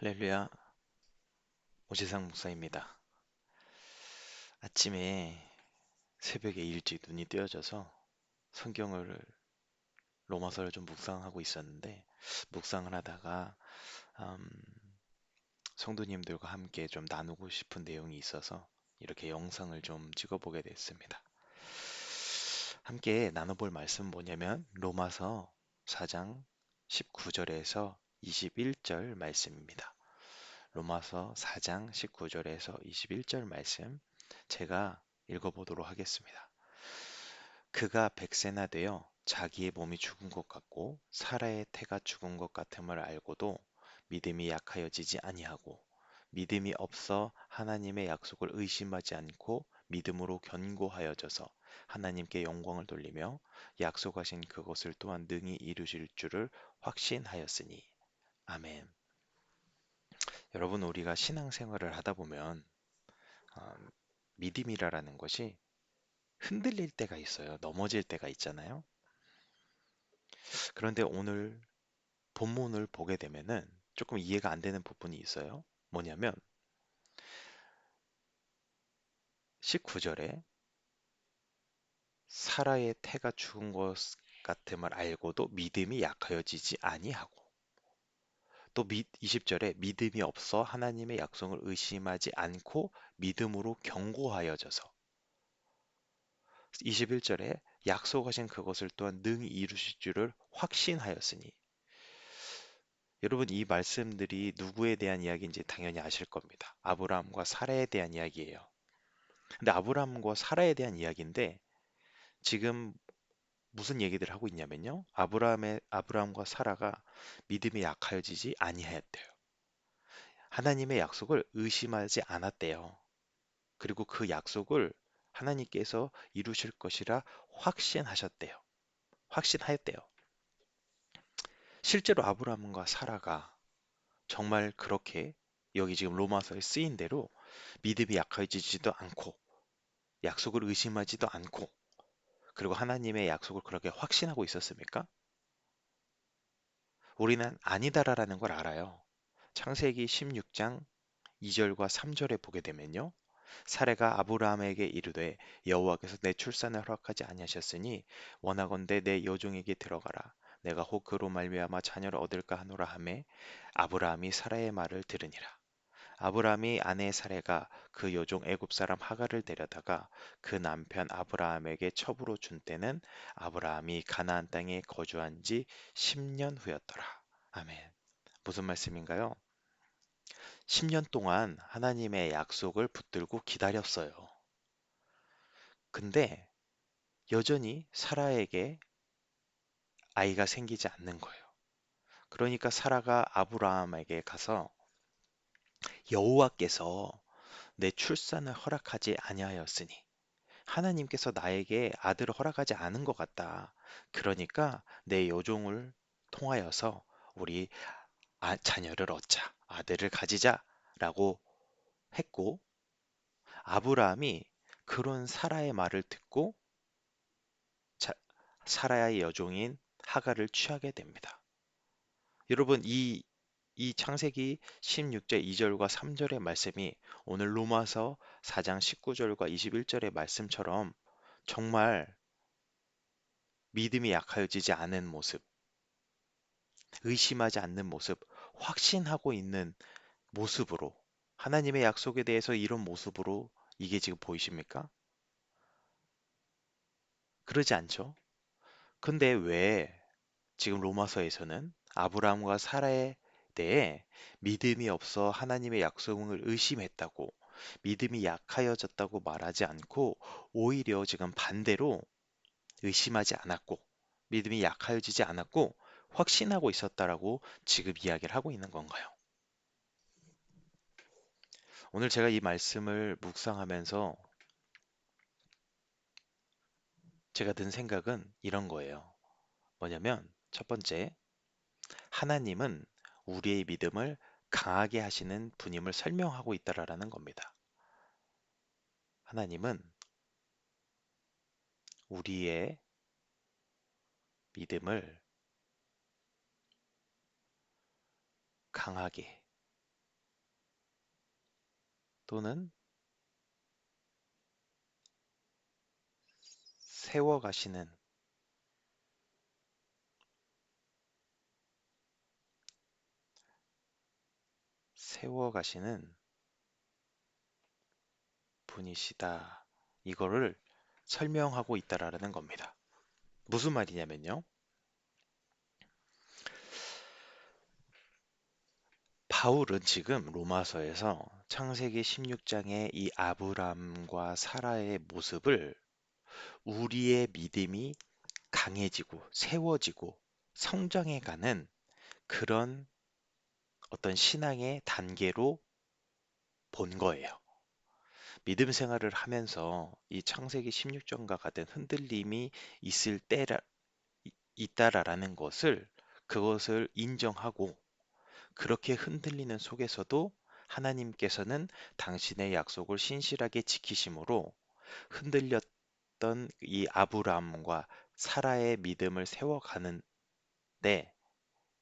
할렐루야, 오지상 목사입니다. 아침에 새벽에 일찍 눈이 뜨여져서 성경을 로마서를 좀 묵상하고 있었는데 묵상을 하다가 음, 성도님들과 함께 좀 나누고 싶은 내용이 있어서 이렇게 영상을 좀 찍어보게 됐습니다. 함께 나눠볼 말씀은 뭐냐면 로마서 4장 19절에서 21절 말씀입니다. 로마서 4장 19절에서 21절 말씀 제가 읽어보도록 하겠습니다. 그가 백세나 되어 자기의 몸이 죽은 것 같고 사라의 태가 죽은 것 같음을 알고도 믿음이 약하여지지 아니하고 믿음이 없어 하나님의 약속을 의심하지 않고 믿음으로 견고하여져서 하나님께 영광을 돌리며 약속하신 그것을 또한 능히 이루실 줄을 확신하였으니 아멘. 여러분, 우리가 신앙생활을 하다 보면 아, 믿음이라는 것이 흔들릴 때가 있어요. 넘어질 때가 있잖아요. 그런데 오늘 본문을 보게 되면은 조금 이해가 안 되는 부분이 있어요. 뭐냐면 19절에 사라의 태가 죽은 것 같음을 알고도 믿음이 약하여지지 아니하고 또 20절에 믿음이 없어 하나님의 약속을 의심하지 않고 믿음으로 견고하여져서 21절에 약속하신 그것을 또한 능히 이루실 줄을 확신하였으니 여러분 이 말씀들이 누구에 대한 이야기인지 당연히 아실 겁니다. 아브라함과 사라에 대한 이야기예요. 근데 아브라함과 사라에 대한 이야기인데 지금 무슨 얘기들 하고 있냐면요. 아브라함과 사라가 믿음이 약하여지지 아니하였대요. 하나님의 약속을 의심하지 않았대요. 그리고 그 약속을 하나님께서 이루실 것이라 확신하셨대요. 확신하였대요. 실제로 아브라함과 사라가 정말 그렇게 여기 지금 로마서에 쓰인 대로 믿음이 약해지지도 않고 약속을 의심하지도 않고 그리고 하나님의 약속을 그렇게 확신하고 있었습니까? 우리는 아니다라는 걸 알아요. 창세기 16장 2절과 3절에 보게 되면요. 사레가 아브라함에게 이르되 여호와께서 내 출산을 허락하지 아니하셨으니 원하건대 내 여종에게 들어가라. 내가 혹 그로 말미암아 자녀를 얻을까 하노라 하매 아브라함이 사라의 말을 들으니라. 아브라함이 아내 사레가 그 여종 애굽 사람 하갈을 데려다가 그 남편 아브라함에게 첩으로 준 때는 아브라함이 가나안 땅에 거주한 지 10년 후였더라. 아멘. 무슨 말씀인가요? 10년 동안 하나님의 약속을 붙들고 기다렸어요. 근데 여전히 사라에게 아이가 생기지 않는 거예요. 그러니까 사라가 아브라함에게 가서 여호와께서 내 출산을 허락하지 아니하였으니 하나님께서 나에게 아들을 허락하지 않은 것 같다. 그러니까 내 여종을 통하여서 우리 자녀를 얻자, 아들을 가지자라고 했고 아브라함이 그런 사라의 말을 듣고 자- 사라의 여종인 하갈을 취하게 됩니다. 여러분 이 창세기 16절 2절과 3절의 말씀이 오늘 로마서 4장 19절과 21절의 말씀처럼 정말 믿음이 약하여지지 않은 모습, 의심하지 않는 모습, 확신하고 있는 모습으로 하나님의 약속에 대해서 이런 모습으로 이게 지금 보이십니까? 그러지 않죠? 근데 왜 지금 로마서에서는 아브라함과 사라에 대해 믿음이 없어 하나님의 약속을 의심했다고 믿음이 약하여졌다고 말하지 않고 오히려 지금 반대로 의심하지 않았고 믿음이 약하여지지 않았고 확신하고 있었다라고 지금 이야기를 하고 있는 건가요? 오늘 제가 이 말씀을 묵상하면서 제가 든 생각은 이런 거예요. 뭐냐면 첫 번째, 하나님은 우리의 믿음을 강하게 하시는 분임을 설명하고 있다라는 겁니다. 하나님은 우리의 믿음을 강하게, 또는 세워가시는 세워가시는 분이시다. 이거를 설명하고 있다라는 겁니다. 무슨 말이냐면요. 바울은 지금 로마서에서 창세기 16장의 이 아브람과 사라의 모습을 우리의 믿음이 강해지고 세워지고 성장해가는 그런 어떤 신앙의 단계로 본 거예요. 믿음 생활을 하면서 이 창세기 16장과 같은 흔들림이 있을 때라 있다라는 것을 그것을 인정하고 그렇게 흔들리는 속에서도 하나님께서는 당신의 약속을 신실하게 지키심으로 흔들렸던 이 아브라함과 사라의 믿음을 세워가는 데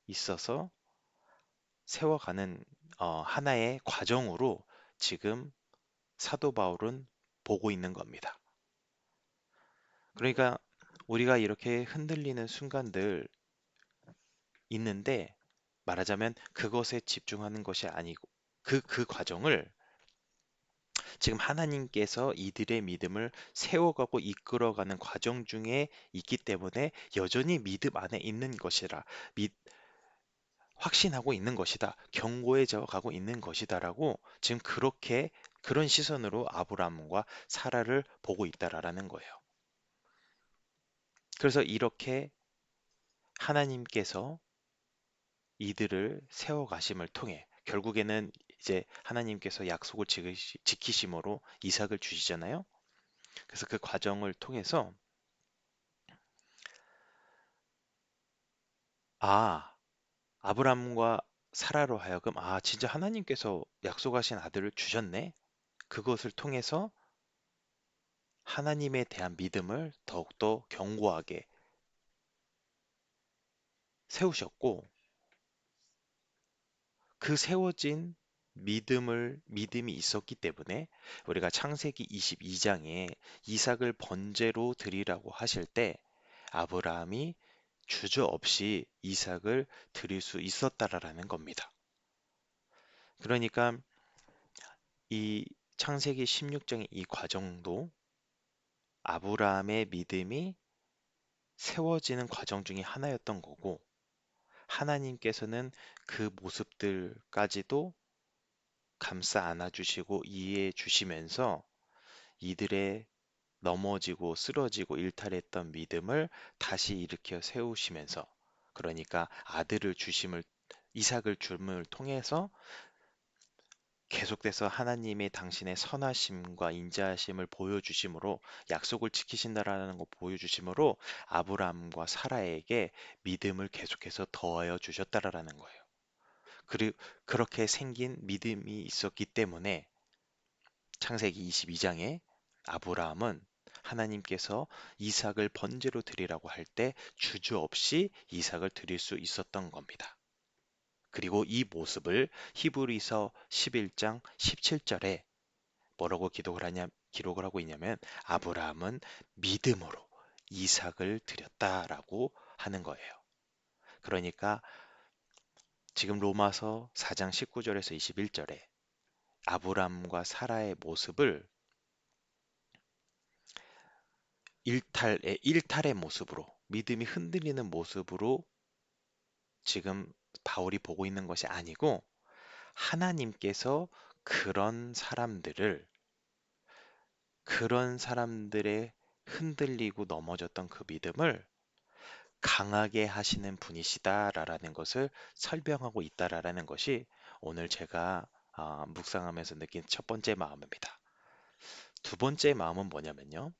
있어서 세워가는 하나의 과정으로 지금 사도 바울은 보고 있는 겁니다. 그러니까 우리가 이렇게 흔들리는 순간들 있는데 말하자면 그것에 집중하는 것이 아니고 그 과정을 지금 하나님께서 이들의 믿음을 세워가고 이끌어가는 과정 중에 있기 때문에 여전히 믿음 안에 있는 것이라 믿, 확신하고 있는 것이다. 견고해져 가고 있는 것이다라고 지금 그렇게 그런 시선으로 아브라함과 사라를 보고 있다라는 거예요. 그래서 이렇게 하나님께서 이들을 세워가심을 통해 결국에는 이제 하나님께서 약속을 지키심으로 이삭을 주시잖아요. 그래서 그 과정을 통해서 아, 아브람과 사라로 하여금 진짜 하나님께서 약속하신 아들을 주셨네. 그것을 통해서 하나님에 대한 믿음을 더욱더 견고하게 세우셨고 그 세워진 믿음이 있었기 때문에 우리가 창세기 22장에 이삭을 번제로 드리라고 하실 때 아브라함이 주저없이 이삭을 드릴 수 있었다라는 겁니다. 그러니까 이 창세기 16장의 이 과정도 아브라함의 믿음이 세워지는 과정 중에 하나였던 거고 하나님께서는 그 모습들까지도 감싸 안아주시고 이해해 주시면서 이들의 넘어지고 쓰러지고 일탈했던 믿음을 다시 일으켜 세우시면서 그러니까 아들을 주심을 이삭을 줌을 통해서 계속돼서 하나님의 당신의 선하심과 인자하심을 보여주심으로 약속을 지키신다라는 거 보여주심으로 아브라함과 사라에게 믿음을 계속해서 더하여 주셨다라는 거예요. 그리고 그렇게 생긴 믿음이 있었기 때문에 창세기 22장에 아브라함은 하나님께서 이삭을 번제로 드리라고 할 때 주저없이 이삭을 드릴 수 있었던 겁니다. 그리고 이 모습을 히브리서 11장 17절에 뭐라고 기록을 하고 있냐면 아브라함은 믿음으로 이삭을 드렸다라고 하는 거예요. 그러니까 지금 로마서 4장 19절에서 21절에 아브라함과 사라의 모습을 일탈의 모습으로 믿음이 흔들리는 모습으로 지금 바울이 보고 있는 것이 아니고 하나님께서 그런 사람들을 그런 사람들의 흔들리고 넘어졌던 그 믿음을 강하게 하시는 분이시다라는 것을 설명하고 있다라는 것이 오늘 제가 묵상하면서 느낀 첫 번째 마음입니다. 두 번째 마음은 뭐냐면요.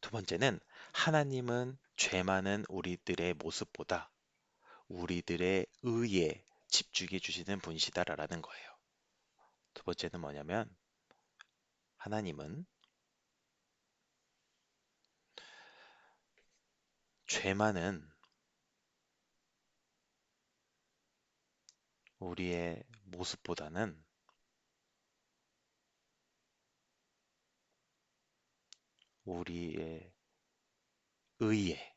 두 번째는 하나님은 죄 많은 우리들의 모습보다 우리들의 의에 집중해 주시는 분이시다라는 거예요. 두 번째는 뭐냐면 하나님은 죄 많은 우리의 모습보다는 우리의 의에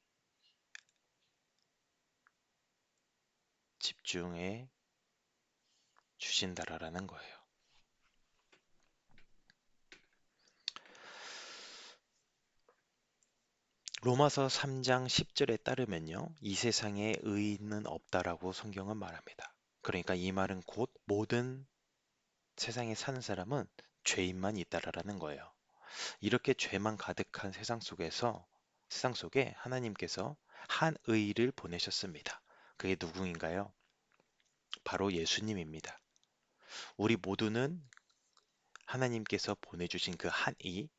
집중해 주신다라는 거예요. 로마서 3장 10절에 따르면요. 이 세상에 의인은 없다라고 성경은 말합니다. 그러니까 이 말은 곧 모든 세상에 사는 사람은 죄인만 있다라는 거예요. 이렇게 죄만 가득한 세상 속에 하나님께서 한 의를 보내셨습니다. 그게 누구인가요? 바로 예수님입니다. 우리 모두는 하나님께서 보내주신 그 한 의,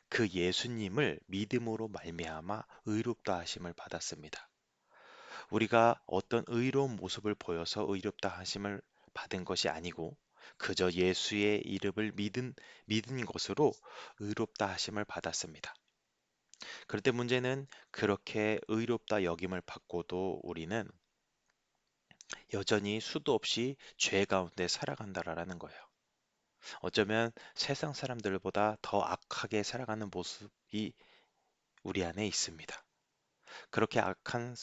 그 예수님을 믿음으로 말미암아 의롭다 하심을 받았습니다. 우리가 어떤 의로운 모습을 보여서 의롭다 하심을 받은 것이 아니고 그저 예수의 이름을 믿은 것으로 의롭다 하심을 받았습니다. 그런데 문제는 그렇게 의롭다 여김을 받고도 우리는 여전히 수도 없이 죄 가운데 살아간다라는 거예요. 어쩌면 세상 사람들보다 더 악하게 살아가는 모습이 우리 안에 있습니다. 그렇게 악함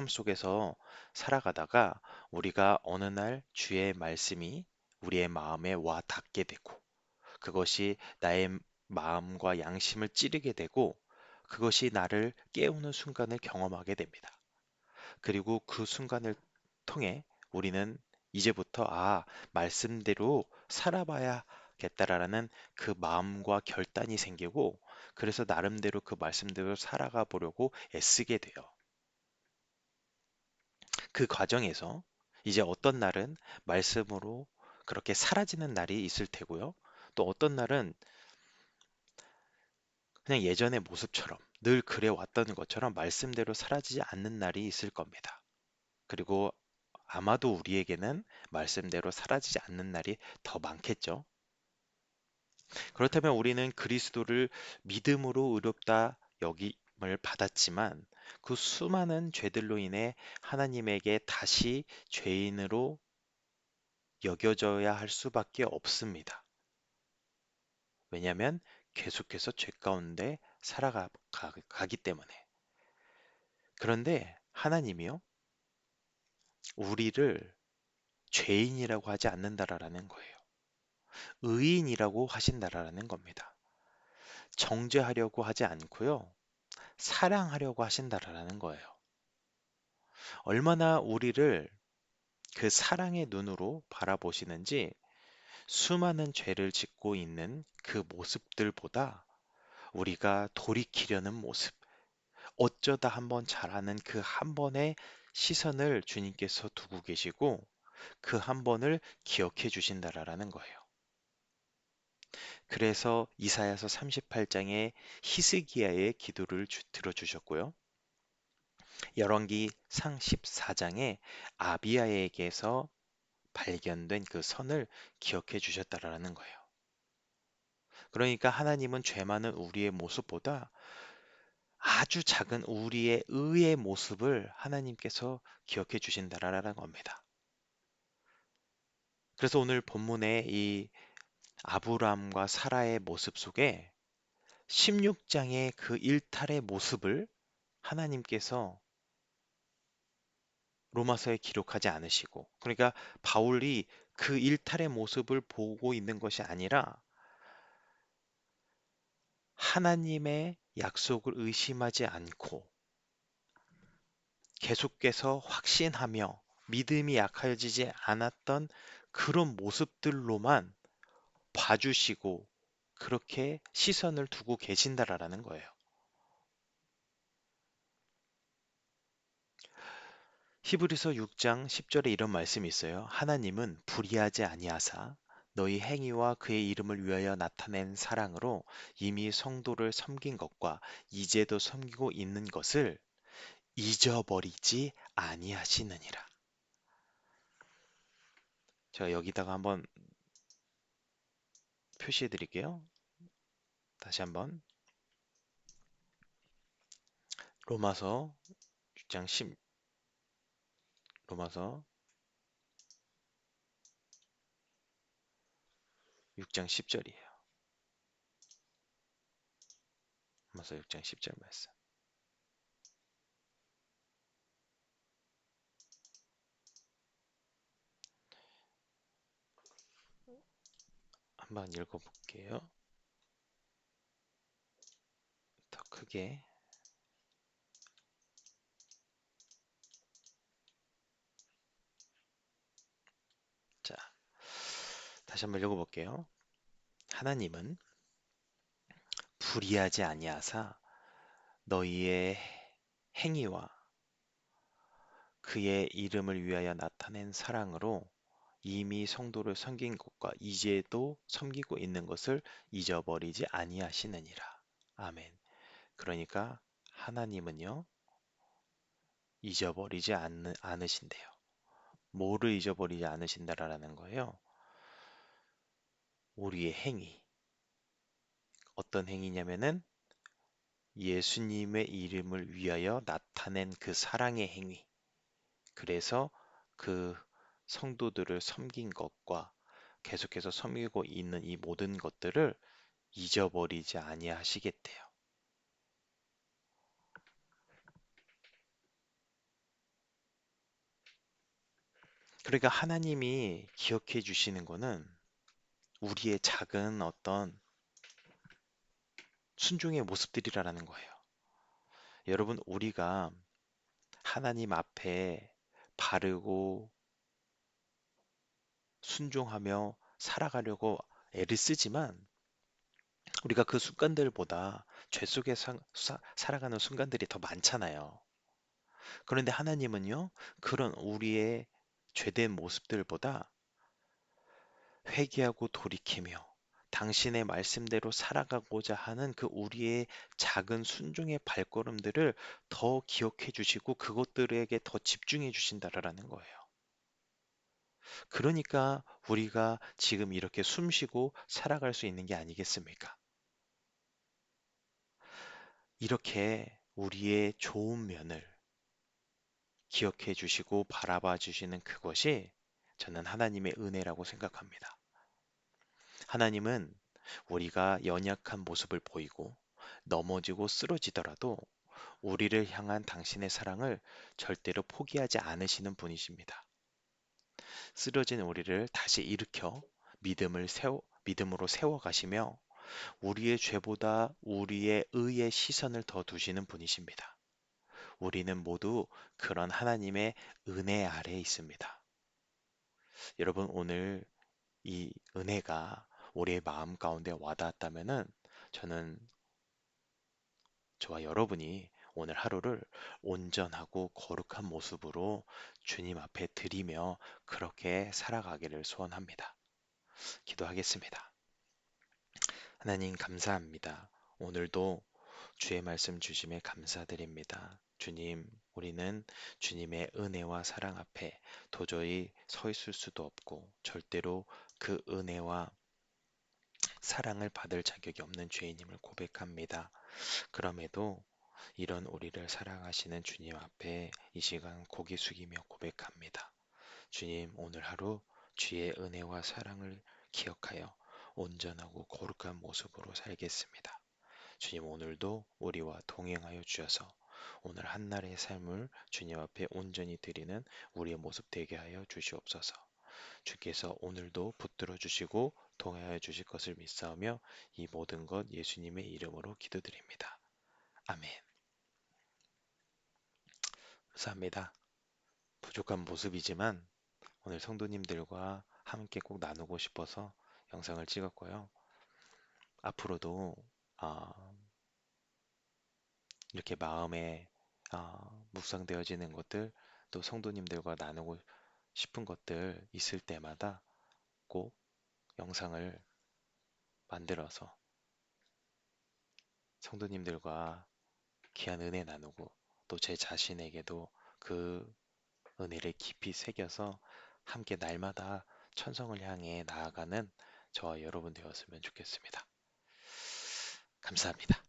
속에서 살아가다가 우리가 어느 날 주의 말씀이 우리의 마음에 와 닿게 되고 그것이 나의 마음과 양심을 찌르게 되고 그것이 나를 깨우는 순간을 경험하게 됩니다. 그리고 그 순간을 통해 우리는 이제부터 말씀대로 살아봐야겠다라는 그 마음과 결단이 생기고 그래서 나름대로 그 말씀대로 살아가 보려고 애쓰게 돼요. 그 과정에서 이제 어떤 날은 말씀으로 그렇게 사라지는 날이 있을 테고요. 또 어떤 날은 그냥 예전의 모습처럼 늘 그래 왔던 것처럼 말씀대로 사라지지 않는 날이 있을 겁니다. 그리고 아마도 우리에게는 말씀대로 사라지지 않는 날이 더 많겠죠. 그렇다면 우리는 그리스도를 믿음으로 의롭다 여김을 받았지만 그 수많은 죄들로 인해 하나님에게 다시 죄인으로 여겨져야 할 수밖에 없습니다. 왜냐하면 계속해서 죄 가운데 살아가기 때문에. 그런데 하나님이요, 우리를 죄인이라고 하지 않는다라는 거예요. 의인이라고 하신다라는 겁니다. 정죄하려고 하지 않고요, 사랑하려고 하신다라는 거예요. 얼마나 우리를 그 사랑의 눈으로 바라보시는지 수많은 죄를 짓고 있는 그 모습들보다 우리가 돌이키려는 모습, 어쩌다 한번 잘하는 그 한 번의 시선을 주님께서 두고 계시고 그 한 번을 기억해 주신다라는 거예요. 그래서 이사야서 38장에 히스기야의 기도를 들어주셨고요. 열왕기 상 14장에 아비야에게서 발견된 그 선을 기억해 주셨다라는 거예요. 그러니까 하나님은 죄 많은 우리의 모습보다 아주 작은 우리의 의의 모습을 하나님께서 기억해 주신다라는 겁니다. 그래서 오늘 본문의 이 아브라함과 사라의 모습 속에 16장의 그 일탈의 모습을 하나님께서 로마서에 기록하지 않으시고, 그러니까 바울이 그 일탈의 모습을 보고 있는 것이 아니라 하나님의 약속을 의심하지 않고 계속해서 확신하며 믿음이 약해지지 않았던 그런 모습들로만 봐주시고 그렇게 시선을 두고 계신다라는 거예요. 히브리서 6장 10절에 이런 말씀이 있어요. 하나님은 불의하지 아니하사 너희 행위와 그의 이름을 위하여 나타낸 사랑으로 이미 성도를 섬긴 것과 이제도 섬기고 있는 것을 잊어버리지 아니하시느니라. 제가 여기다가 한번 표시해 드릴게요. 다시 한번 로마서 6장 10 로마서 6장 10절이에요. 아모스 6장 10절 말씀. 한번 읽어볼게요. 더 크게. 자, 다시 한번 읽어볼게요. 하나님은 불의하지 아니하사 너희의 행위와 그의 이름을 위하여 나타낸 사랑으로 이미 성도를 섬긴 것과 이제도 섬기고 있는 것을 잊어버리지 아니하시느니라. 아멘. 그러니까 하나님은요, 잊어버리지 않으신대요. 뭐를 잊어버리지 않으신다라는 거예요? 우리의 행위. 어떤 행위냐면은 예수님의 이름을 위하여 나타낸 그 사랑의 행위. 그래서 그 성도들을 섬긴 것과 계속해서 섬기고 있는 이 모든 것들을 잊어버리지 아니하시겠대요. 그러니까 하나님이 기억해 주시는 거는 우리의 작은 어떤 순종의 모습들이라는 거예요. 여러분, 우리가 하나님 앞에 바르고 순종하며 살아가려고 애를 쓰지만 우리가 그 순간들보다 죄 속에 살아가는 순간들이 더 많잖아요. 그런데 하나님은요, 그런 우리의 죄된 모습들보다 회개하고 돌이키며 당신의 말씀대로 살아가고자 하는 그 우리의 작은 순종의 발걸음들을 더 기억해 주시고 그것들에게 더 집중해 주신다라는 거예요. 그러니까 우리가 지금 이렇게 숨 쉬고 살아갈 수 있는 게 아니겠습니까? 이렇게 우리의 좋은 면을 기억해 주시고 바라봐 주시는 그것이 저는 하나님의 은혜라고 생각합니다. 하나님은 우리가 연약한 모습을 보이고 넘어지고 쓰러지더라도 우리를 향한 당신의 사랑을 절대로 포기하지 않으시는 분이십니다. 쓰러진 우리를 다시 일으켜 믿음으로 세워가시며 우리의 죄보다 우리의 의의 시선을 더 두시는 분이십니다. 우리는 모두 그런 하나님의 은혜 아래에 있습니다. 여러분, 오늘 이 은혜가 우리의 마음 가운데 와닿았다면은 저는 저와 여러분이 오늘 하루를 온전하고 거룩한 모습으로 주님 앞에 드리며 그렇게 살아가기를 소원합니다. 기도하겠습니다. 하나님 감사합니다. 오늘도 주의 말씀 주심에 감사드립니다. 주님, 우리는 주님의 은혜와 사랑 앞에 도저히 서 있을 수도 없고 절대로 그 은혜와 사랑을 받을 자격이 없는 죄인임을 고백합니다. 그럼에도 이런 우리를 사랑하시는 주님 앞에 이 시간 고개 숙이며 고백합니다. 주님, 오늘 하루 주의 은혜와 사랑을 기억하여 온전하고 거룩한 모습으로 살겠습니다. 주님, 오늘도 우리와 동행하여 주셔서 오늘 한날의 삶을 주님 앞에 온전히 드리는 우리의 모습 되게 하여 주시옵소서. 주께서 오늘도 붙들어 주시고 동행하여 주실 것을 믿사오며 이 모든 것 예수님의 이름으로 기도드립니다. 아멘. 감사합니다. 부족한 모습이지만 오늘 성도님들과 함께 꼭 나누고 싶어서 영상을 찍었고요. 앞으로도 아, 이렇게 마음에 묵상되어지는 것들, 또 성도님들과 나누고 싶은 것들 있을 때마다 꼭 영상을 만들어서 성도님들과 귀한 은혜 나누고 또 제 자신에게도 그 은혜를 깊이 새겨서 함께 날마다 천성을 향해 나아가는 저와 여러분 되었으면 좋겠습니다. 감사합니다.